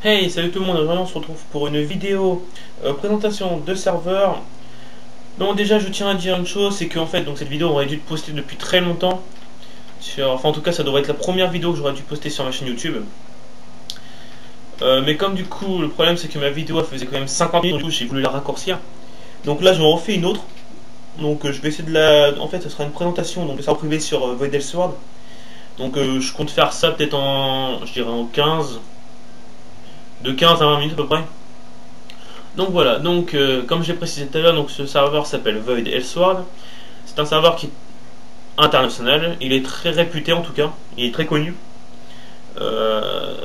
Hey, salut tout le monde, aujourd'hui on se retrouve pour une vidéo présentation de serveur. Donc déjà je tiens à dire une chose, c'est qu'en fait donc cette vidéo aurait dû être postée depuis très longtemps. Enfin en tout cas ça devrait être la première vidéo que j'aurais dû poster sur ma chaîne YouTube. Mais comme du coup le problème c'est que ma vidéo elle faisait quand même 50 minutes, du coup j'ai voulu la raccourcir. Donc là je m'en refais une autre. Donc je vais essayer de la... En fait ce sera une présentation donc de serveur privé sur Void Elsword. Donc je compte faire ça peut-être en... je dirais en 15... de 15 à 20 minutes à peu près. Donc voilà, donc comme j'ai précisé tout à l'heure, donc ce serveur s'appelle Void Elsword. C'est un serveur qui est international, il est très réputé en tout cas, il est très connu. Euh,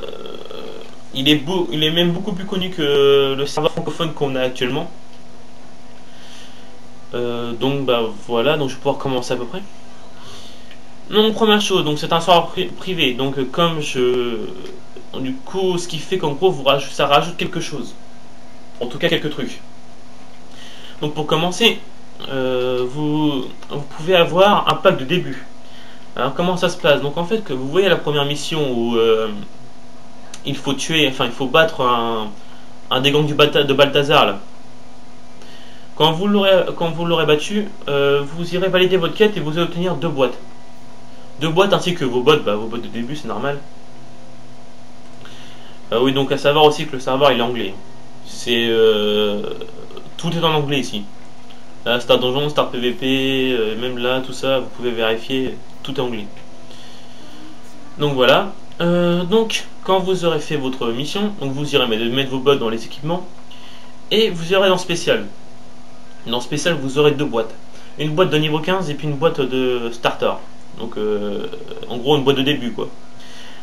il est même beaucoup plus connu que le serveur francophone qu'on a actuellement. Donc bah voilà, donc je vais pouvoir commencer à peu près. Donc première chose, donc c'est un serveur privé, donc comme je... Du coup, ce qui fait qu'en gros, ça rajoute quelque chose. En tout cas, quelques trucs. Donc pour commencer, vous pouvez avoir un pack de début. Alors comment ça se passe? Donc en fait, que vous voyez la première mission où il faut tuer, enfin il faut battre un des gangs de Balthazar là. Quand vous l'aurez battu, vous irez valider votre quête et vous allez obtenir deux boîtes. Deux boîtes ainsi que vos bots de début, c'est normal. Oui, donc à savoir aussi que le serveur il est anglais. C'est tout est en anglais ici. Là, Star Donjon, Star PVP, même là, tout ça, vous pouvez vérifier, tout est anglais. Donc voilà. Donc, quand vous aurez fait votre mission, donc vous irez mettre vos bots dans les équipements, et vous irez dans spécial. Dans spécial, vous aurez deux boîtes. Une boîte de niveau 15 et puis une boîte de starter. Donc, en gros, une boîte de début, quoi.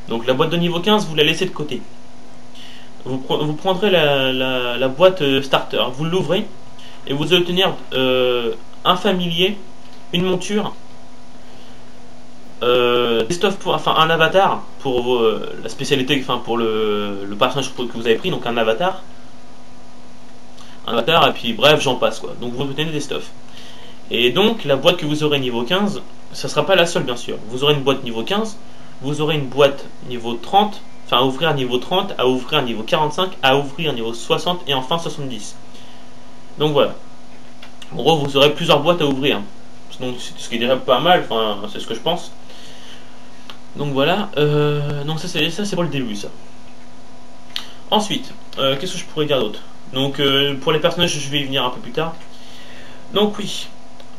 Donc, la boîte de niveau 15, vous la laissez de côté. Vous prendrez la boîte starter, vous l'ouvrez, et vous allez obtenir un familier, une monture, des stuff enfin un avatar pour la spécialité, enfin pour le personnage que vous avez pris, donc un avatar, et puis bref j'en passe quoi. Donc vous obtenez des stuff. Et donc la boîte que vous aurez niveau 15, ça sera pas la seule bien sûr. Vous aurez une boîte niveau 15, vous aurez une boîte niveau 30, enfin à ouvrir niveau 30, à ouvrir niveau 45, à ouvrir niveau 60 et enfin 70. Donc voilà. En gros, vous aurez plusieurs boîtes à ouvrir. Donc, ce qui est déjà pas mal, enfin, c'est ce que je pense. Donc voilà. Donc ça c'est pour le début, ça. Ensuite, qu'est-ce que je pourrais dire d'autre? Donc pour les personnages, je vais y venir un peu plus tard. Donc oui,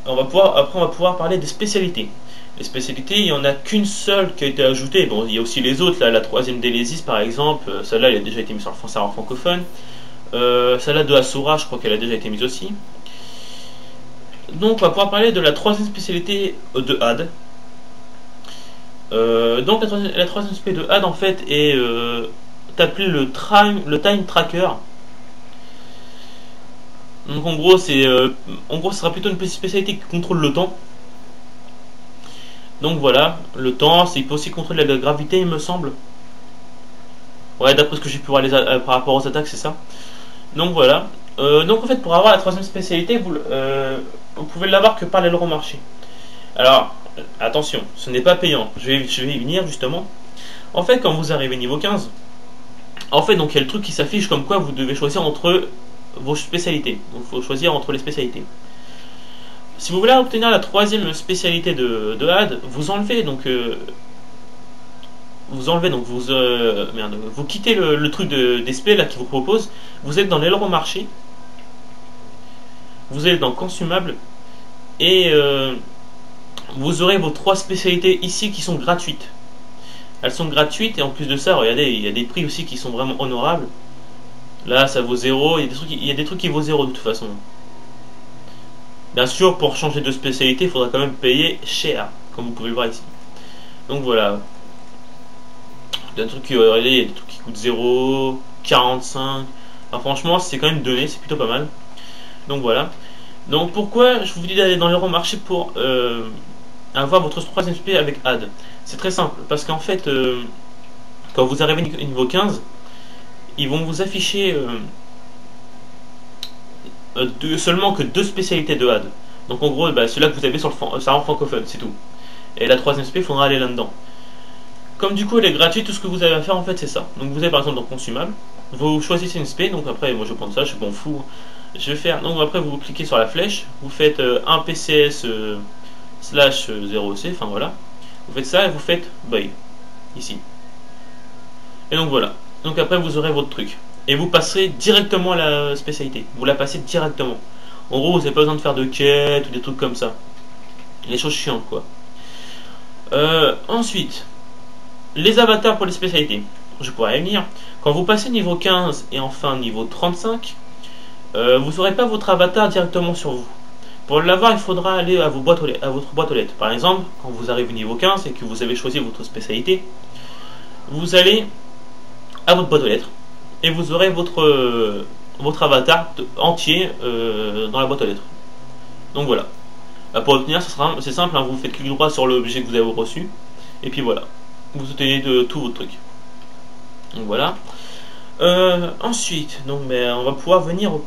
après on va pouvoir parler des spécialités. Les spécialités, il n'y en a qu'une seule qui a été ajoutée. Bon, il y a aussi les autres, là, la troisième d'Elesis par exemple. Celle-là, elle a déjà été mise sur le serveur francophone. Celle-là de Asura, je crois qu'elle a déjà été mise aussi. Donc on va pouvoir parler de la troisième spécialité de HAD. Donc la troisième spécialité de HAD en fait est appelée le time tracker. Donc en gros ce sera plutôt une spécialité qui contrôle le temps. Donc voilà, le temps, il peut aussi contrôler la gravité il me semble. Ouais, d'après ce que j'ai pu voir par rapport aux attaques, c'est ça. Donc voilà. Donc en fait pour avoir la troisième spécialité, vous pouvez l'avoir que par l'Euromarché. Alors, attention, ce n'est pas payant. Je vais y venir justement. En fait, quand vous arrivez niveau 15, en fait, donc il y a le truc qui s'affiche comme quoi vous devez choisir entre vos spécialités. Donc il faut choisir entre les spécialités. Si vous voulez obtenir la troisième spécialité de HAD, vous enlevez donc vous quittez le truc des spé là qui vous propose. Vous êtes dans l'Euromarché. Vous êtes dans Consumable et vous aurez vos trois spécialités ici qui sont gratuites. Elles sont gratuites et en plus de ça, regardez, il y a des prix aussi qui sont vraiment honorables. Là, ça vaut 0. Il y a des trucs qui vaut 0 de toute façon. Bien sûr, pour changer de spécialité, il faudra quand même payer cher, comme vous pouvez le voir ici. Donc voilà. Il y a des trucs qui coûtent 0, 45. Alors franchement, c'est quand même donné, c'est plutôt pas mal. Donc voilà. Donc pourquoi je vous dis d'aller dans l'Euromarché pour avoir votre troisième spé avec HAD? C'est très simple, parce qu'en fait, quand vous arrivez niveau 15, ils vont vous afficher seulement que deux spécialités de HAD. Donc en gros, bah, ceux-là que vous avez sur le serveur francophone, c'est tout. Et la troisième spé, il faudra aller là-dedans. Comme du coup elle est gratuite, tout ce que vous avez à faire en fait c'est ça. Donc vous avez par exemple dans Consumable, vous choisissez une spé, donc après moi je vais prendre ça, je m'en fous. Je vais faire, donc après vous cliquez sur la flèche, vous faites un PCS slash 0C, enfin voilà. Vous faites ça et vous faites buy, ici. Et donc voilà. Donc après vous aurez votre truc. Et vous passerez directement à la spécialité. Vous la passez directement. En gros, vous n'avez pas besoin de faire de quête ou des trucs comme ça. Les choses chiantes quoi. Ensuite, les avatars pour les spécialités. Je pourrais y venir. Quand vous passez niveau 15 et enfin niveau 35, vous n'aurez pas votre avatar directement sur vous. Pour l'avoir, il faudra aller à, à votre boîte aux lettres. Par exemple, quand vous arrivez au niveau 15 et que vous avez choisi votre spécialité, vous allez à votre boîte aux lettres et vous aurez votre avatar entier dans la boîte aux lettres. Donc voilà. Pour obtenir, c'est simple, hein, vous faites clic droit sur l'objet que vous avez reçu et puis voilà. Vous obtenez de tout votre truc. Donc voilà. Ensuite, donc, on va pouvoir venir au...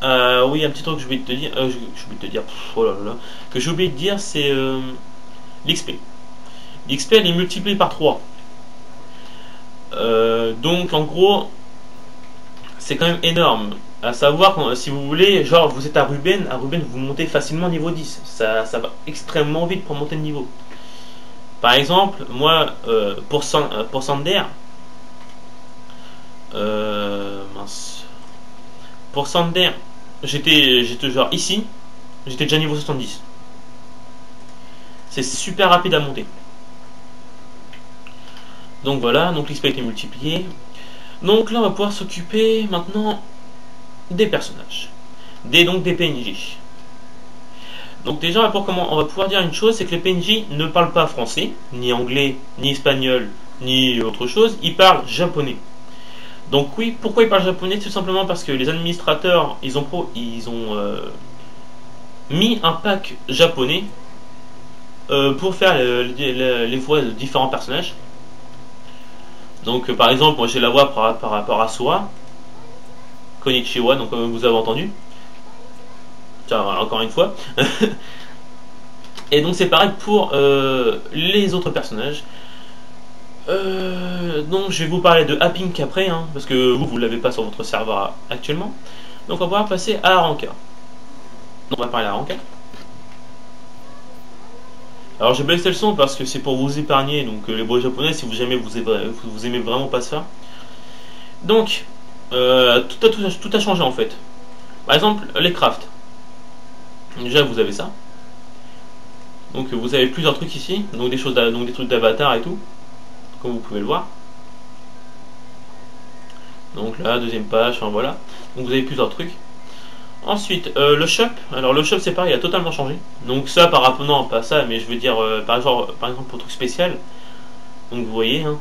oui, un petit truc que j'ai oublié de te dire, oh là là, que j'ai oublié de dire, c'est l'XP. L'XP, elle est multipliée par 3. Donc, en gros, c'est quand même énorme. À savoir, si vous voulez, genre, vous êtes à Ruben, vous montez facilement niveau 10. Ça va extrêmement vite pour monter de niveau. Par exemple, moi, pour Sander, mince. Pour Sander, j'étais genre ici, j'étais déjà niveau 70. C'est super rapide à monter. Donc voilà, donc l'XP a été multiplié. Donc là on va pouvoir s'occuper maintenant des personnages. Donc des PNJ. Donc déjà on va pouvoir dire une chose, c'est que les PNJ ne parlent pas français, ni anglais, ni espagnol, ni autre chose, ils parlent japonais. Donc oui, pourquoi ils parlent japonais? Tout simplement parce que les administrateurs, ils ont mis un pack japonais pour faire les voix de différents personnages. Donc par exemple, moi j'ai la voix par rapport à Sora, Konnichiwa, donc comme vous avez entendu. Tiens, encore une fois. Et donc c'est pareil pour les autres personnages. Donc je vais vous parler de Apink après, hein, parce que vous l'avez pas sur votre serveur actuellement. Donc on va pouvoir passer à Aranka. Donc on va parler à Aranka. Alors j'ai baissé le son parce que c'est pour vous épargner, donc les bruits japonais, si vous aimez vraiment pas ça. Donc tout a changé en fait. Par exemple les crafts. Déjà vous avez ça. Donc vous avez plusieurs trucs ici, donc des trucs d'avatar et tout, comme vous pouvez le voir. Donc là, deuxième page, enfin voilà. Donc vous avez plusieurs trucs. Ensuite, le shop. Alors le shop c'est pareil, il a totalement changé. Donc ça par rapport, non pas ça, mais je veux dire par exemple pour truc spécial. Donc vous voyez, hein.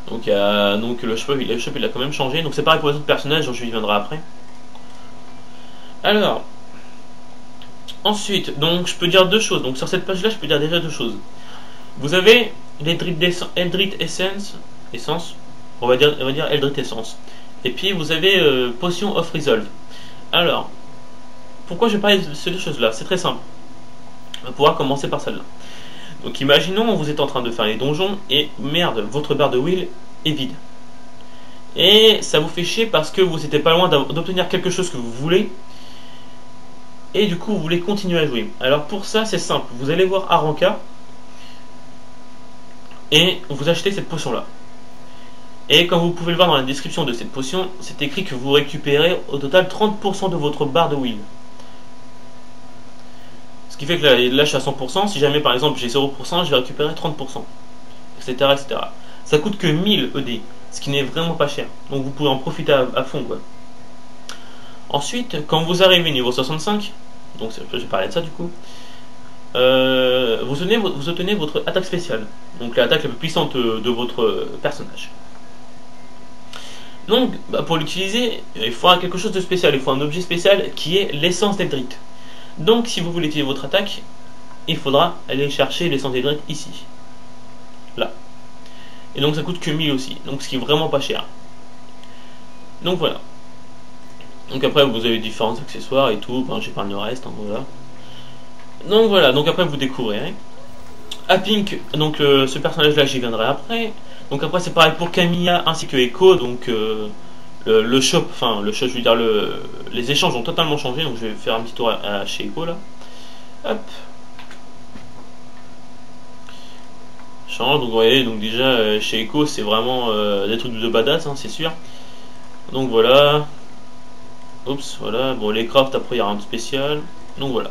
Donc, le shop il a quand même changé. Donc c'est pareil pour les autres personnages, dont je y viendrai après. Alors, ensuite, donc je peux dire deux choses. Donc sur cette page là, je peux dire déjà deux choses. Vous avez l'Eldritch Essence, on va dire Eldritch Essence. Et puis vous avez Potion of Resolve. Alors, pourquoi je parle de ces deux choses-là? C'est très simple. On va pouvoir commencer par celle-là. Donc imaginons, vous êtes en train de faire les donjons et merde, votre barre de wheel est vide. Et ça vous fait chier parce que vous n'étiez pas loin d'obtenir quelque chose que vous voulez. Et du coup, vous voulez continuer à jouer. Alors pour ça, c'est simple. Vous allez voir Aranka et vous achetez cette potion-là. Et comme vous pouvez le voir dans la description de cette potion, c'est écrit que vous récupérez au total 30% de votre barre de wheel. Ce qui fait que là je suis à 100%, si jamais par exemple j'ai 0%, je vais récupérer 30%, etc. etc. Ça coûte que 1000 ED, ce qui n'est vraiment pas cher. Donc vous pouvez en profiter à fond quoi. Ensuite, quand vous arrivez niveau 65, donc je vais parler de ça du coup, vous obtenez votre attaque spéciale, donc l'attaque la plus puissante de votre personnage. Donc, pour l'utiliser, il faudra quelque chose de spécial, il faut un objet spécial qui est l'essence d'Eldritch. Donc, si vous voulez utiliser votre attaque, il faudra aller chercher l'essence d'Eldritch ici. Là. Et donc, ça coûte que 1000 aussi, donc ce qui est vraiment pas cher. Donc, voilà. Donc, après, vous avez différents accessoires et tout, j'épargne le reste, hein, voilà. Donc, voilà, donc après, vous découvrirez. Apink, donc ce personnage-là, j'y viendrai après. Donc après c'est pareil pour Camilla ainsi que Echo, donc le shop, enfin le shop, je veux dire les échanges ont totalement changé, donc je vais faire un petit tour chez Echo là. Hop. Change, donc vous voyez, donc déjà chez Echo c'est vraiment des trucs de badass, hein, c'est sûr. Donc voilà. Oups, voilà. Bon les crafts après il y a rien de spécial. Donc voilà.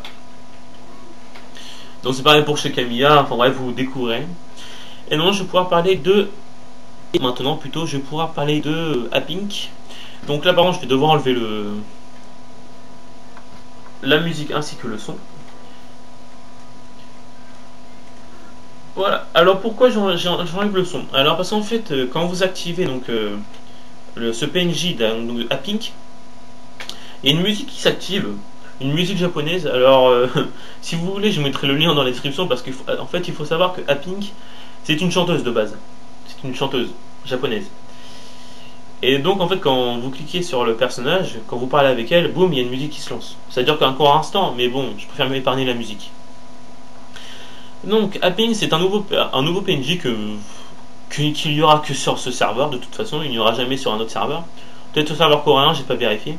Donc c'est pareil pour chez Camilla, enfin bref vous découvrez. Et non je vais pouvoir parler de... Et maintenant plutôt je vais pouvoir parler de Apink. Donc là par contre je vais devoir enlever la musique ainsi que le son. Voilà, alors pourquoi j'enlève le son? Alors parce qu'en fait quand vous activez donc ce PNJ d'Apink, il y a une musique qui s'active, une musique japonaise. Alors si vous voulez je mettrai le lien dans la description parce qu'en fait il faut savoir que Apink c'est une chanteuse de base. C'est une chanteuse japonaise. Et donc en fait quand vous cliquez sur le personnage, quand vous parlez avec elle, boum, il y a une musique qui se lance. Ça dure qu'un court instant, mais bon, je préfère m'épargner la musique. Donc Apink c'est un nouveau PNJ qu'il y aura que sur ce serveur, de toute façon, il n'y aura jamais sur un autre serveur. Peut-être au serveur coréen, j'ai pas vérifié.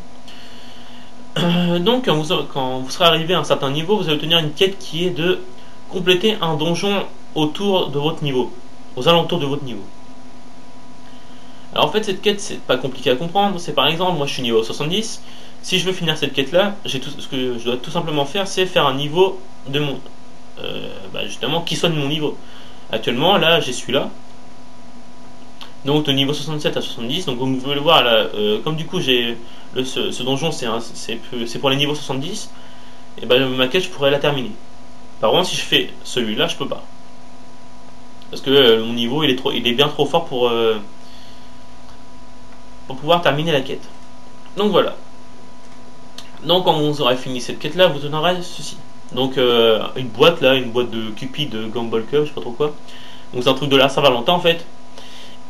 Donc quand vous serez arrivé à un certain niveau, vous allez obtenir une quête qui est de compléter un donjon autour de votre niveau, aux alentours de votre niveau. Alors en fait cette quête c'est pas compliqué à comprendre, c'est par exemple moi je suis niveau 70, si je veux finir cette quête là, ce que je dois tout simplement faire c'est faire un niveau de mon... justement qui soit de mon niveau. Actuellement là j'ai celui-là, donc de niveau 67 à 70, donc vous pouvez le voir là, comme du coup j'ai ce donjon c'est pour les niveaux 70, et ben ma quête je pourrais la terminer. Par contre si je fais celui-là je peux pas. Parce que mon niveau il est bien trop fort pour pouvoir terminer la quête. Donc voilà. Donc quand vous aurez fini cette quête là, vous en aurez ceci. Donc une boîte là, une boîte de Cupid de Gumball Cup, je sais pas trop quoi. Donc c'est un truc de la Saint-Valentin en fait.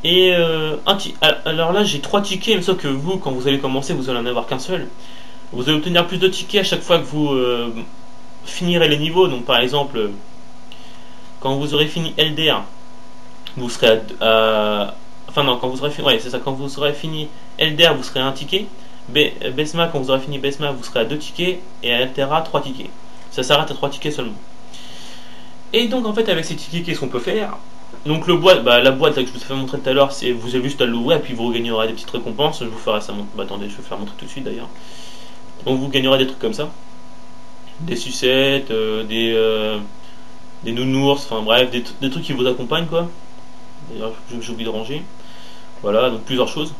Et alors là j'ai 3 tickets, mais sauf que vous quand vous allez commencer vous allez en avoir qu'un seul. Vous allez obtenir plus de tickets à chaque fois que vous finirez les niveaux. Donc par exemple quand vous aurez fini LDR, vous serez enfin non, quand vous aurez fini, ouais, c'est ça, quand vous aurez fini LDR, vous serez à 1 ticket. Besma, quand vous aurez fini Besma, vous serez à 2 tickets. Et à Altera, 3 tickets. Ça s'arrête à 3 tickets seulement. Et donc en fait, avec ces tickets, qu'est-ce qu'on peut faire? Donc la boîte là, que je vous ai fait montrer tout à l'heure, vous avez juste à l'ouvrir et puis vous regagnerez des petites récompenses. Je vous ferai ça. Attendez, je vais vous faire montrer tout de suite d'ailleurs. Donc vous gagnerez des trucs comme ça, des sucettes, des nounours, enfin bref, des trucs qui vous accompagnent quoi. D'ailleurs, j'ai oublié de ranger. Voilà, donc plusieurs choses.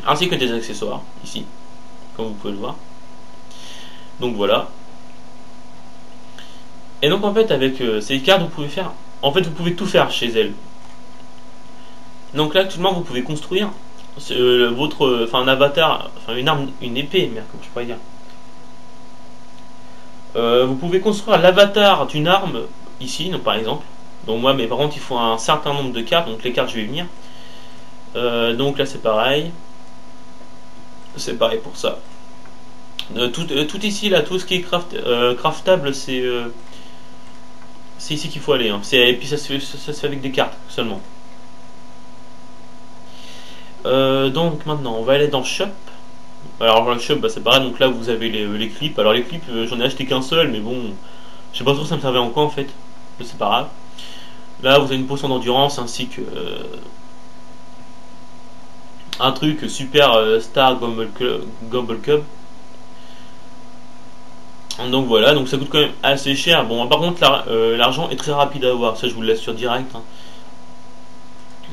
Ainsi que des accessoires, ici, comme vous pouvez le voir. Donc voilà. Et donc en fait, avec ces cartes, vous pouvez faire... En fait, vous pouvez tout faire chez elle. Donc là, actuellement, vous pouvez construire un avatar, enfin une arme, une épée, merde, comment je pourrais dire. Vous pouvez construire l'avatar d'une arme, ici, donc, par exemple. Donc moi, mais par contre, il faut un certain nombre de cartes, donc les cartes, je vais venir. Donc là, c'est pareil. C'est pareil pour ça. Tout ici, là, tout ce qui est craftable, c'est ici qu'il faut aller. Hein. Et puis ça se fait avec des cartes seulement. Donc maintenant, on va aller dans le shop. Alors le shop, c'est pareil. Donc là, vous avez les clips. Alors les clips, j'en ai acheté qu'un seul, mais bon, je sais pas trop ça me servait en quoi en fait. Mais c'est pas grave. Là, vous avez une potion d'endurance ainsi que un truc super Star Gumball Cup. Donc voilà, donc ça coûte quand même assez cher. Bon, par contre, l'argent est très rapide à avoir, ça je vous le laisse sur direct. Hein.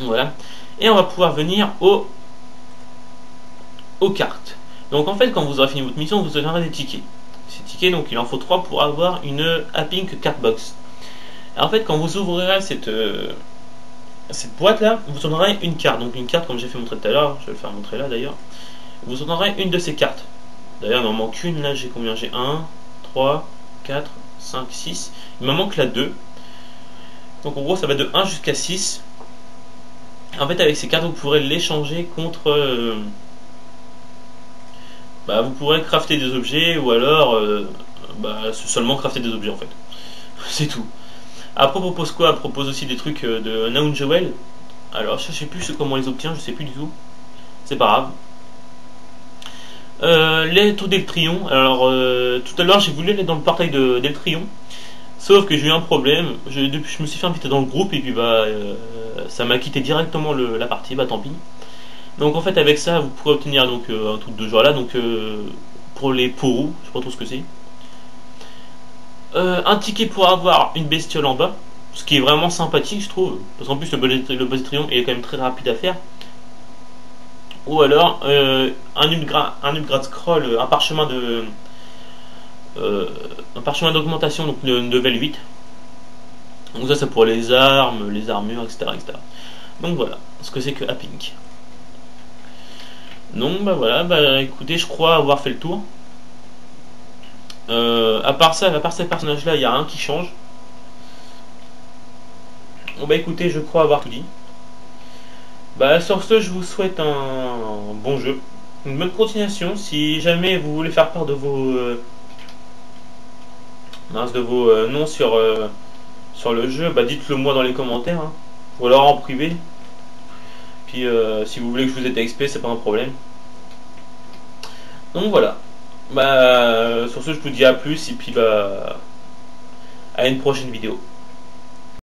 Voilà. Et on va pouvoir venir aux cartes. Donc en fait, quand vous aurez fini votre mission, vous aurez des tickets. Ces tickets, donc il en faut 3 pour avoir une Apink Card Box. Alors, en fait, quand vous ouvrirez cette boîte là, vous en aurez une carte. Donc une carte comme j'ai fait montrer tout à l'heure, je vais le faire montrer là d'ailleurs. Vous en aurez une de ces cartes. D'ailleurs, il m'en manque une là, j'ai combien? J'ai 1, 3, 4, 5, 6. Il me manque là 2. Donc en gros, ça va de 1 jusqu'à 6. En fait, avec ces cartes, vous pourrez l'échanger contre... vous pourrez crafter des objets ou alors seulement crafter des objets en fait. C'est tout. Après, on propose quoi? On propose aussi des trucs de Naun Jewel. Alors je sais plus comment on les obtient, je sais plus du tout. C'est pas grave. Les taux d'Eltrion. Alors tout à l'heure j'ai voulu aller dans le portail d'Eltrion. Sauf que j'ai eu un problème. Je me suis fait inviter dans le groupe et puis bah ça m'a quitté directement la partie. Bah tant pis. Donc en fait avec ça vous pourrez obtenir donc un truc de genre là. Donc pour les pourous, je sais pas trop ce que c'est. Un ticket pour avoir une bestiole en bas. Ce qui est vraiment sympathique je trouve. Parce qu'en plus le Bozzetrion est quand même très rapide à faire. Ou alors un upgrade scroll, un parchemin d'augmentation, donc de level 8. Donc ça c'est pour les armes, les armures, etc., etc. Donc voilà ce que c'est que Appink. Donc bah voilà, bah écoutez, je crois avoir fait le tour. À part ça, à part ces personnages là, il n'y a rien qui change. Bon bah écoutez, je crois avoir tout dit. Bah sur ce, je vous souhaite un bon jeu, une bonne continuation. Si jamais vous voulez faire part de vos noms sur le jeu, bah dites-le moi dans les commentaires, hein. Ou alors en privé. Puis si vous voulez que je vous aide à XP, c'est pas un problème. Donc voilà. Bah sur ce, je vous dis à plus et puis bah à une prochaine vidéo.